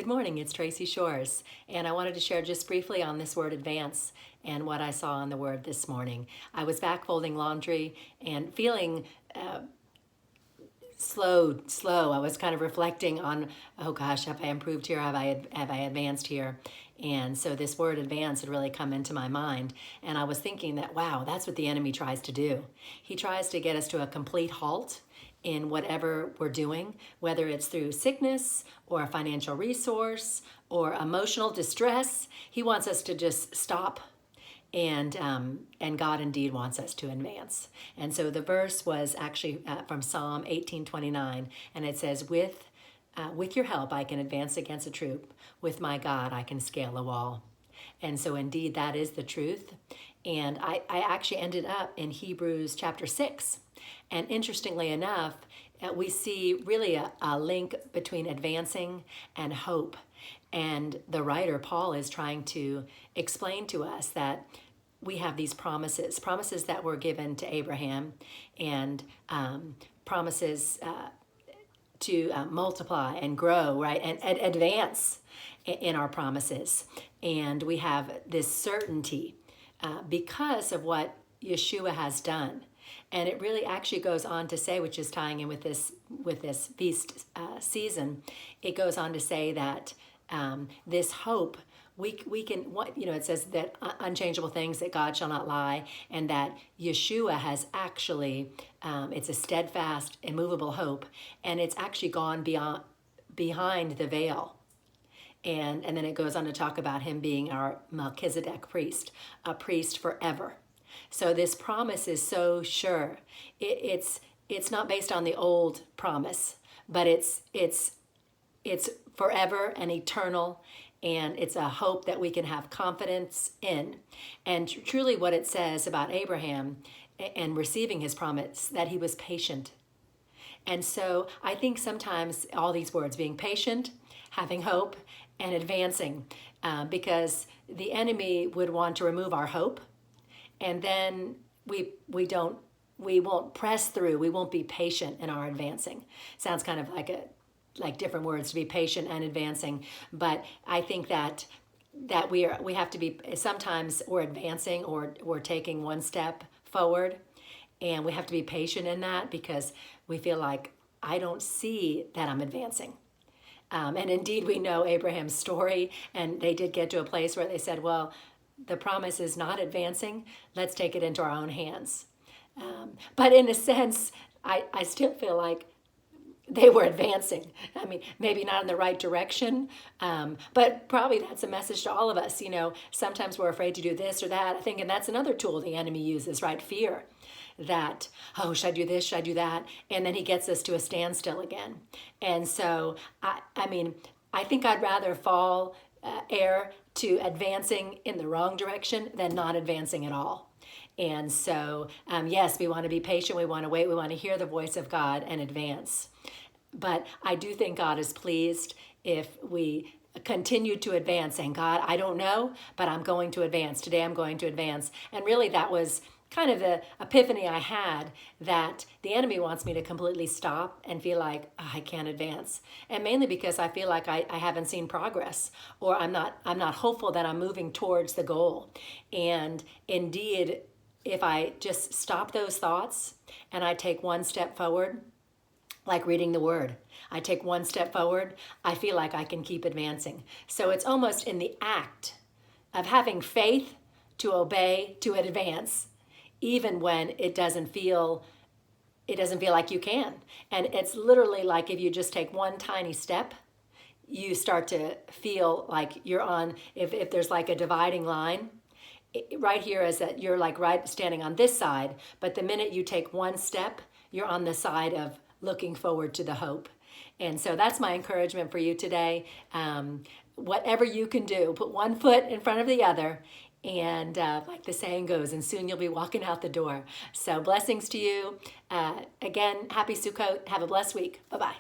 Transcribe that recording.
Good morning, it's Tracy Shores, and I wanted to share just briefly on this word advance and what I saw on the word this morning. I was back folding laundry and feeling slow. I was kind of reflecting on, oh gosh, have I improved here? Have I advanced here? And so this word advance had really come into my mind. And I was thinking that, wow, that's what the enemy tries to do. He tries to get us to a complete halt in whatever we're doing, whether it's through sickness or a financial resource or emotional distress. He wants us to just stop, and God indeed wants us to advance. And so the verse was actually from Psalm 18:29, and it says, with your help I can advance against a troop. With my God I can scale a wall. And so indeed that is the truth. And I actually ended up in Hebrews chapter 6. And interestingly enough, we see really a link between advancing and hope. And the writer, Paul, is trying to explain to us that we have these promises that were given to Abraham, and promises to multiply and grow, right, and advance in our promises. And we have this certainty because of what Yeshua has done. And it really actually goes on to say, which is tying in with this feast season, it goes on to say that this hope, we can, it says that unchangeable things, that God shall not lie, and that Yeshua has actually, it's a steadfast, immovable hope, and it's actually gone behind the veil. And then it goes on to talk about him being our Melchizedek priest, a priest forever. So this promise is so sure. It's not based on the old promise, but it's forever and eternal, and it's a hope that we can have confidence in. And truly what it says about Abraham and receiving his promise, that he was patient. And so I think sometimes all these words, being patient, having hope, and advancing, because the enemy would want to remove our hope, and then we won't press through. We won't be patient in our advancing. Sounds kind of like different words, to be patient and advancing. But I think that we have to be, sometimes we're advancing or we're taking one step forward, and we have to be patient in that because we feel like, I don't see that I'm advancing. And indeed, we know Abraham's story, and they did get to a place where they said, well, the promise is not advancing. Let's take it into our own hands. But in a sense, I still feel like they were advancing. I mean, maybe not in the right direction, but probably that's a message to all of us. Sometimes we're afraid to do this or that. I think, and that's another tool the enemy uses, right? Fear. That, oh, should I do this? Should I do that? And then he gets us to a standstill again. And so, I think I'd rather fall heir to advancing in the wrong direction than not advancing at all. And so, yes, we want to be patient. We want to wait. We want to hear the voice of God and advance. But I do think God is pleased if we continue to advance, saying, God, I don't know, but I'm going to advance. Today I'm going to advance. And really that was kind of the epiphany I had, that the enemy wants me to completely stop and feel like, oh, I can't advance. And mainly because I feel like I haven't seen progress, or I'm not hopeful that I'm moving towards the goal. And indeed, if I just stop those thoughts and I take one step forward, like reading the word, I take one step forward, I feel like I can keep advancing. So it's almost in the act of having faith to obey, to advance, even when it doesn't feel like you can. And it's literally like if you just take one tiny step, you start to feel like you're on, if there's like a dividing line, right here is that you're like right standing on this side, but the minute you take one step, you're on the side of looking forward to the hope. And so that's my encouragement for you today. Whatever you can do, put one foot in front of the other, and like the saying goes, and soon you'll be walking out the door. So blessings to you. Again, happy Sukkot. Have a blessed week. Bye-bye.